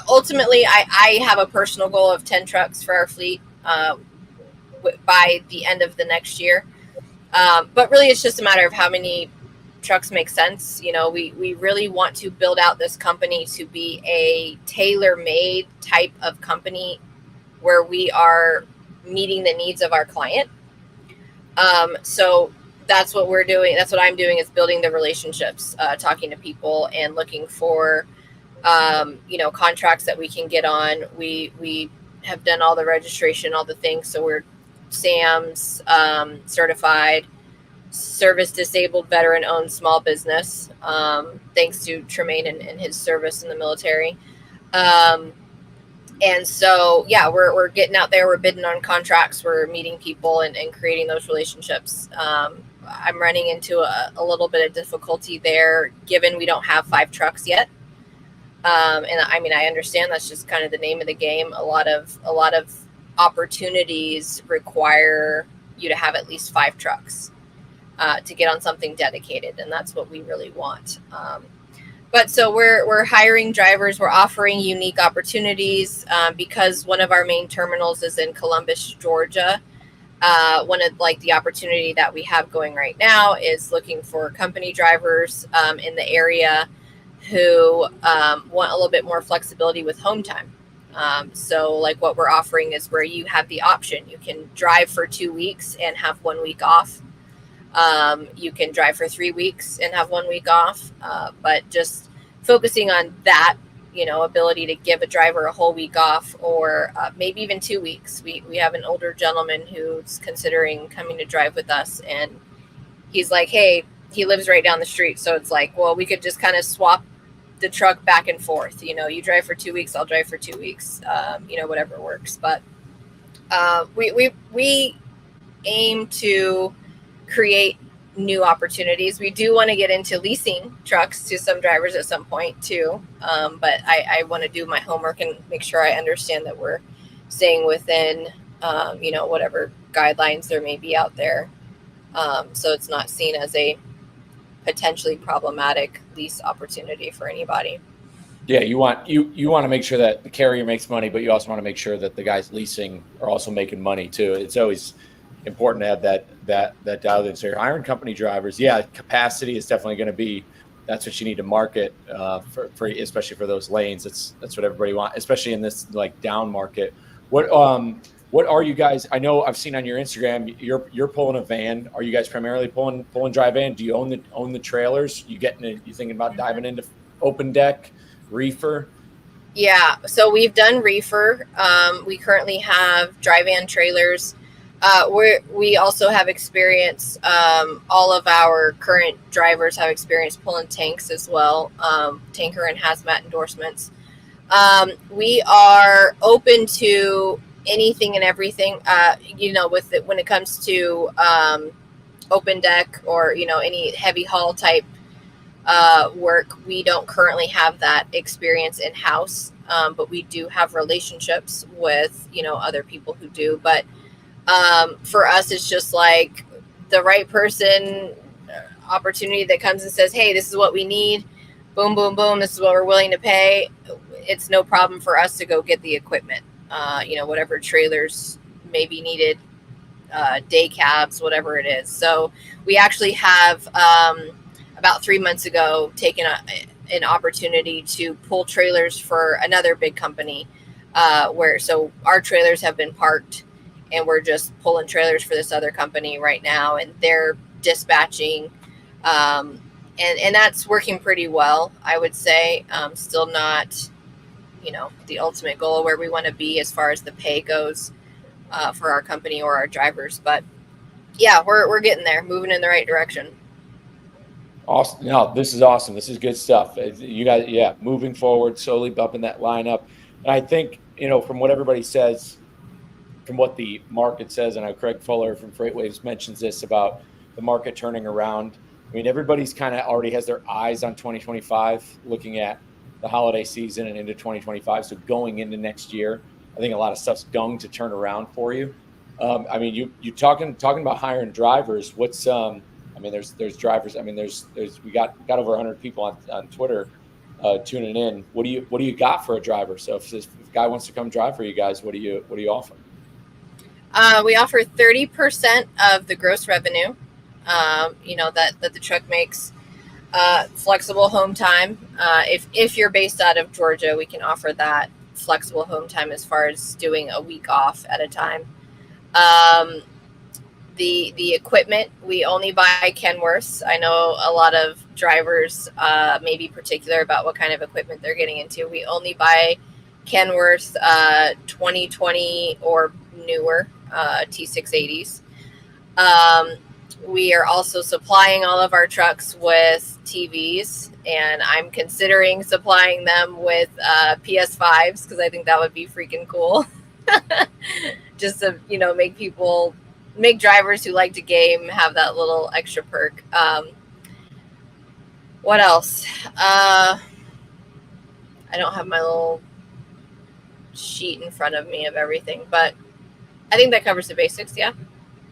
Ultimately, I have a personal goal of 10 trucks for our fleet by the end of the next year. But really, it's just a matter of how many trucks make sense. We really want to build out this company to be a tailor-made type of company where we are meeting the needs of our client. So that's what we're doing. That's what I'm doing, is building the relationships, talking to people and looking for, contracts that we can get on. We have done all the registration, all the things. So we're SAMS certified, service disabled, veteran owned small business, thanks to Tremaine and his service in the military. And so, yeah, we're getting out there, we're bidding on contracts, we're meeting people and creating those relationships. I'm running into a little bit of difficulty there, given we don't have 5 trucks yet. And I mean, I understand that's just kind of the name of the game. A lot of opportunities require you to have at least 5 trucks to get on something dedicated, and that's what we really want. But so we're hiring drivers. We're offering unique opportunities because one of our main terminals is in Columbus, Georgia. One of like the opportunity that we have going right now is looking for company drivers in the area who want a little bit more flexibility with home time. So like what we're offering is where you have the option. You can drive for 2 weeks and have 1 week off. You can drive for 3 weeks and have 1 week off. But just focusing on that, ability to give a driver a whole week off, or maybe even 2 weeks. We have an older gentleman who's considering coming to drive with us, and he's like, hey, he lives right down the street. So it's like, well, we could just kind of swap the truck back and forth. You drive for 2 weeks, I'll drive for 2 weeks, whatever works. But we aim to create new opportunities. We do want to get into leasing trucks to some drivers at some point too. But I want to do my homework and make sure I understand that we're staying within, whatever guidelines there may be out there. So it's not seen as a potentially problematic lease opportunity for anybody. Yeah, you want to make sure that the carrier makes money, but you also want to make sure that the guys leasing are also making money too. It's always important to have that dialed in. So you're hiring company drivers. Yeah, capacity is definitely going to be, that's what you need to market for especially for those lanes. That's what everybody wants, especially in this like down market. What are you guys? I know I've seen on your Instagram you're pulling a van. Are you guys primarily pulling dry van? Do you own the trailers? You thinking about diving into open deck, reefer? Yeah, so we've done reefer. We currently have dry van trailers. We also have experience. All of our current drivers have experience pulling tanks as well, tanker and hazmat endorsements. We are open to anything and everything, when it comes to open deck or, any heavy haul type work. We don't currently have that experience in-house, but we do have relationships with, other people who do. But for us, it's just like the right person, opportunity that comes and says, hey, this is what we need. Boom, boom, boom. This is what we're willing to pay. It's no problem for us to go get the equipment, whatever trailers may be needed, day cabs, whatever it is. So we actually have about 3 months ago taken an opportunity to pull trailers for another big company so our trailers have been parked and we're just pulling trailers for this other company right now, and they're dispatching. And that's working pretty well, I would say. Still not, the ultimate goal where we want to be as far as the pay goes for our company or our drivers. But yeah, we're getting there, moving in the right direction. Awesome. No, this is awesome. This is good stuff. You guys, yeah, moving forward, slowly bumping that line up. And I think, from what everybody says, from what the market says, and I know Craig Fuller from FreightWaves mentions this about the market turning around. I mean, everybody's kind of already has their eyes on 2025, looking at the holiday season and into 2025. So going into next year, I think a lot of stuff's going to turn around for you. I mean, you talking about hiring drivers. What's there's drivers. I mean, there's we got over 100 people on Twitter tuning in. What do you got for a driver? So if a guy wants to come drive for you guys, what do you offer? We offer 30% of the gross revenue, that the truck makes. Flexible home time. If you're based out of Georgia, we can offer that flexible home time as far as doing a week off at a time. The equipment, we only buy Kenworths. I know a lot of drivers may be particular about what kind of equipment they're getting into. We only buy Kenworth 2020 or newer T680s. We are also supplying all of our trucks with TVs, and I'm considering supplying them with PS5s because I think that would be freaking cool. Just to, make drivers who like to game have that little extra perk. What else? I I don't have my little sheet in front of me of everything, but I think that covers the basics. Yeah.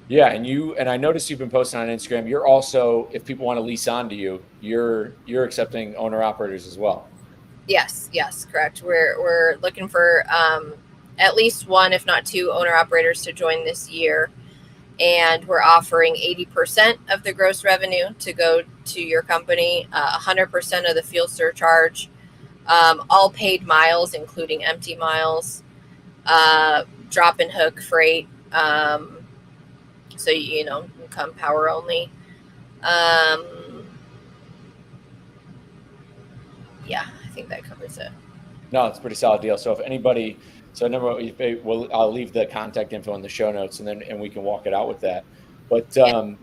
Yeah, and I noticed you've been posting on Instagram. You're also, if people want to lease onto you, you're accepting owner operators as well. Yes, correct. We're looking for at least one, if not two, owner operators to join this year, and we're offering 80% of the gross revenue to go to your company, 100% of the fuel surcharge, all paid miles, including empty miles, drop and hook freight. So you know, come power only. Yeah, I think that covers it. No, it's a pretty solid deal. So if anybody, so number well, I'll leave the contact info in the show notes, and we can walk it out with that. But Yeah.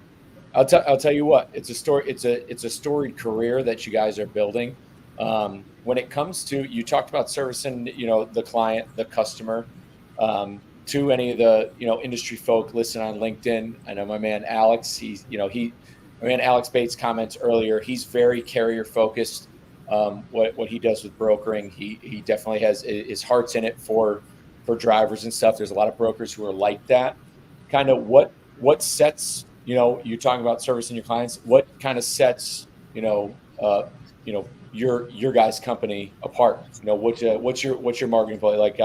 I'll tell you what, it's a story. It's a storied career that you guys are building. When it comes to, you talked about servicing, you know, the client, the customer, to any of the, you know, industry folk listening on LinkedIn. I know my man Alex. My man Alex Bates comments earlier. He's very carrier focused. What he does with brokering, he definitely has his heart's in it for drivers and stuff. There's a lot of brokers who are like that. Kind of what sets, you know, you're talking about servicing your clients. What kind of sets, your guys' company apart? You know, what's your marketing play like?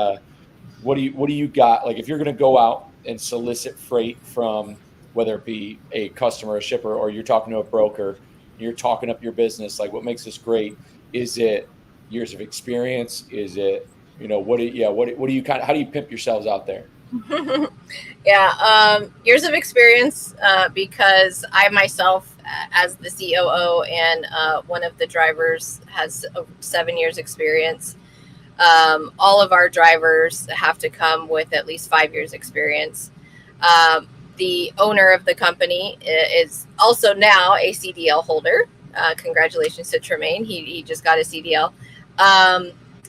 What do you got? Like, if you're going to go out and solicit freight from, whether it be a customer, a shipper, or you're talking to a broker, you're talking up your business, like, what makes this great? Is it years of experience? Is it, you know, what do you kind of, how do you pimp yourselves out there? Yeah, years of experience, because I myself, as the COO and one of the drivers, has 7 years experience. All of our drivers have to come with at least 5 years experience. The owner of the company is also now a CDL holder. Congratulations to Tremaine. He just got a CDL.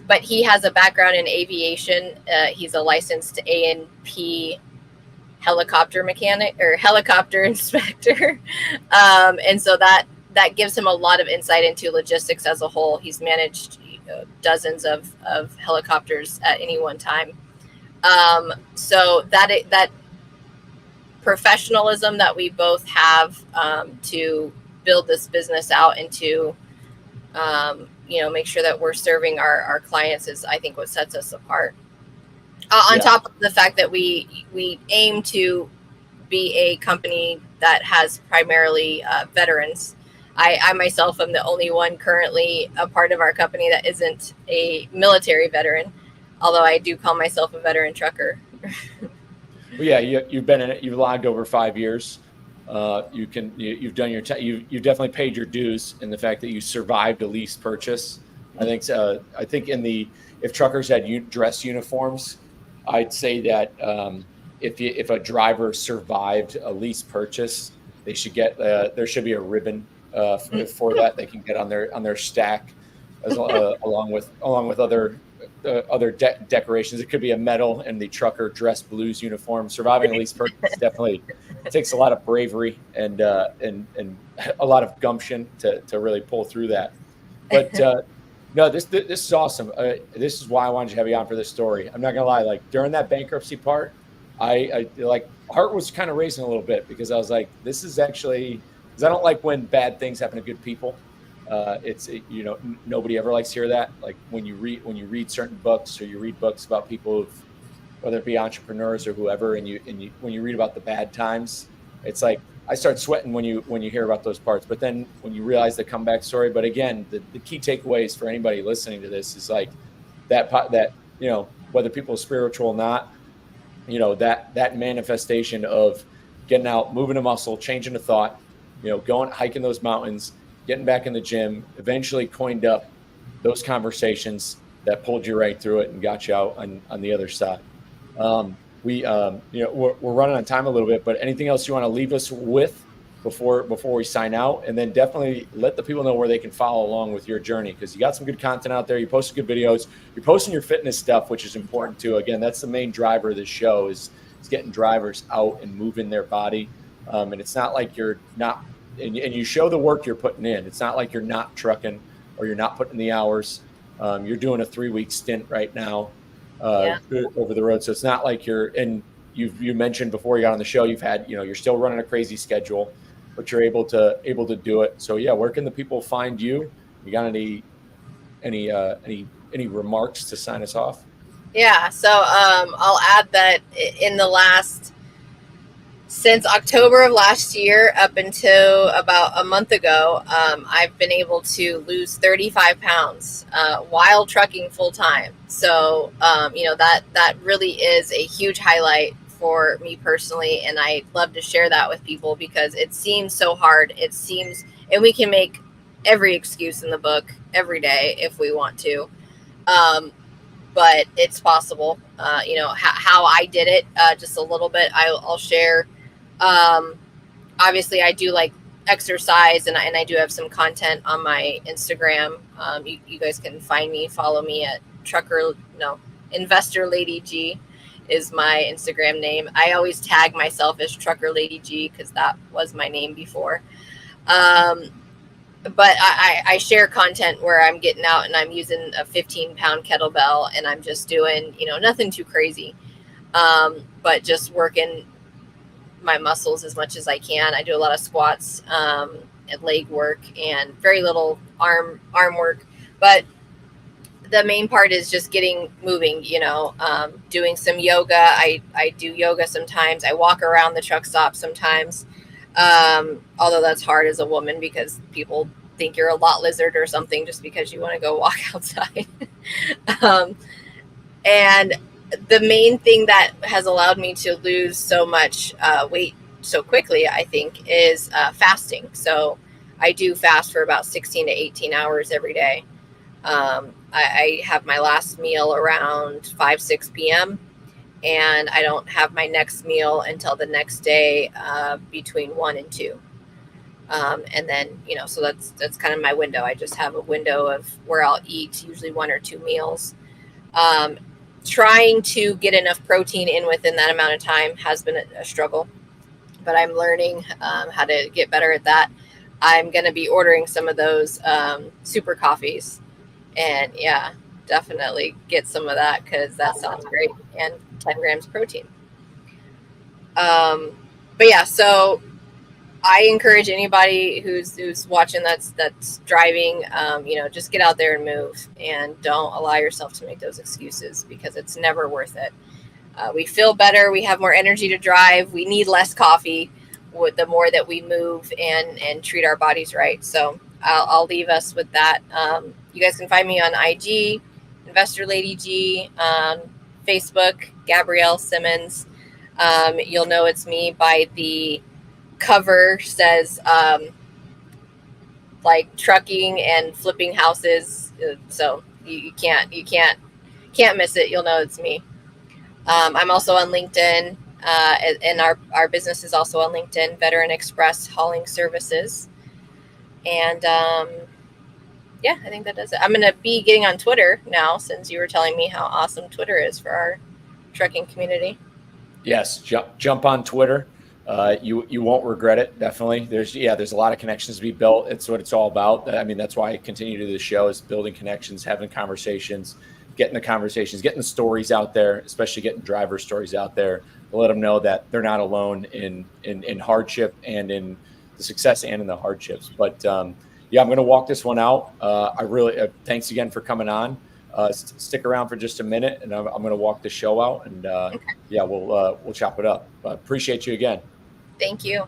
But he has a background in aviation. He's a licensed A&P helicopter mechanic or helicopter inspector. And so that gives him a lot of insight into logistics as a whole. He's managed dozens of helicopters at any one time. So that professionalism that we both have to build this business out and to make sure that we're serving our clients is, I think, what sets us apart. On top of the fact that we aim to be a company that has primarily veterans. I myself am the only one currently a part of our company that isn't a military veteran, although I do call myself a veteran trucker. Well, yeah, you've been in it. You've logged over 5 years. You've done your you've definitely paid your dues in the fact that you survived a lease purchase. I think if truckers had dress uniforms, I'd say that if a driver survived a lease purchase, they should get there should be a ribbon for that they can get on their stack, along with other decorations. It could be a medal and the trucker dress blues uniform. Surviving a lease purchase definitely takes a lot of bravery and a lot of gumption to really pull through that. But no, this is awesome. This is why I wanted to have you on for this story. I'm not gonna lie, like, during that bankruptcy part, I like, heart was kind of racing a little bit, because I was like, this is actually, because I don't like when bad things happen to good people. Nobody ever likes to hear that. Like, when you read certain books, or you read books about people whether it be entrepreneurs or whoever, and when you read about the bad times, it's like, I start sweating when you hear about those parts. But then when you realize the comeback story, but again, the key takeaways for anybody listening to this is like that whether people are spiritual or not, that manifestation of getting out, moving a muscle, changing a thought, going hiking those mountains, getting back in the gym, eventually coined up those conversations that pulled you right through it and got you out on the other side. We're running on time a little bit, but anything else you want to leave us with before we sign out? And then definitely let the people know where they can follow along with your journey, because you got some good content out there. You posted good videos. You're posting your fitness stuff, which is important too. Again, that's the main driver of this show is getting drivers out and moving their body. And it's not like you're not, and you show the work you're putting in. It's not like you're not trucking or you're not putting in the hours. You're doing a 3-week stint right now Yeah. over the road. So it's not like you mentioned before you got on the show, you're still running a crazy schedule, but you're able to do it. So yeah, where can the people find you? You got any remarks to sign us off? Yeah. So I'll add that in the last since October of last year up until about a month ago, I've been able to lose 35 pounds while trucking full time. So, that really is a huge highlight for me personally. And I love to share that with people because it seems so hard. And we can make every excuse in the book every day if we want to. But it's possible. How I did it, just a little bit. I'll share. um, Obviously I do like exercise, and I do have some content on my Instagram. You guys can follow me at Investor Lady G is my Instagram name. I always tag myself as Trucker Lady G because that was my name before. But I share content where I'm getting out and I'm using a 15-pound kettlebell and I'm just doing, nothing too crazy, but just working my muscles as much as I can. I do a lot of squats, and leg work, and very little arm work. But the main part is just getting moving. Doing some yoga. I do yoga sometimes. I walk around the truck stop sometimes. Although that's hard as a woman because people think you're a lot lizard or something just because you want to go walk outside. um, and the main thing that has allowed me to lose so much weight so quickly, I think, is fasting. So I do fast for about 16 to 18 hours every day. I have my last meal around 5, 6 p.m. and I don't have my next meal until the next day between 1 and 2. And then, so that's kind of my window. I just have a window of where I'll eat usually 1 or 2 meals. Trying to get enough protein in within that amount of time has been a struggle, but I'm learning how to get better at that. I'm going to be ordering some of those super coffees, and yeah, definitely get some of that because that sounds great, and 10 grams protein. But yeah, so I encourage anybody who's watching that's driving, just get out there and move, and don't allow yourself to make those excuses because it's never worth it. We feel better. We have more energy to drive. We need less coffee with the more that we move and treat our bodies right. So I'll leave us with that. You guys can find me on IG, Investor Lady G, Facebook, Gabrielle Simmons. You'll know it's me by the cover says like trucking and flipping houses, so you can't miss it. You'll know it's me. I'm also on LinkedIn, and our business is also on LinkedIn, Veteran Express Hauling Services. And yeah, I think that does it. I'm going to be getting on Twitter now since you were telling me how awesome Twitter is for our trucking community. Yes, jump on Twitter. You won't regret it. Definitely. There's a lot of connections to be built. It's what it's all about. I mean, that's why I continue to do the show, is building connections, having conversations, getting the stories out there, especially getting driver stories out there to let them know that they're not alone in hardship and in the success and in the hardships. But yeah, I'm going to walk this one out. I really thanks again for coming on. Stick around for just a minute, and I'm going to walk the show out, and Okay. yeah, we'll chop it up. Appreciate you again. Thank you.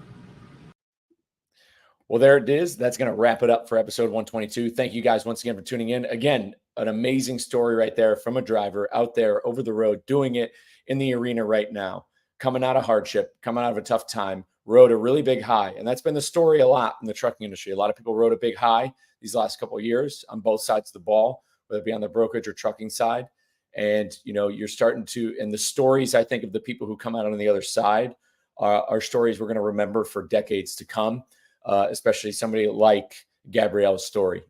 Well, there it is. That's going to wrap it up for episode 122. Thank you guys once again for tuning in. Again, an amazing story right there from a driver out there over the road, doing it in the arena right now, coming out of hardship, coming out of a tough time, rode a really big high. And that's been the story a lot in the trucking industry. A lot of people rode a big high these last couple of years on both sides of the ball, whether it be on the brokerage or trucking side. And, you're starting to, and the stories, I think, of the people who come out on the other side are stories we're going to remember for decades to come. Especially somebody like Gabrielle's story.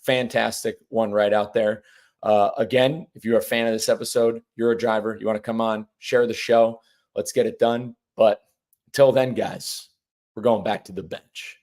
Fantastic one right out there. Again, if you're a fan of this episode, you're a driver, you want to come on, share the show, let's get it done. But until then, guys, we're going back to the bench.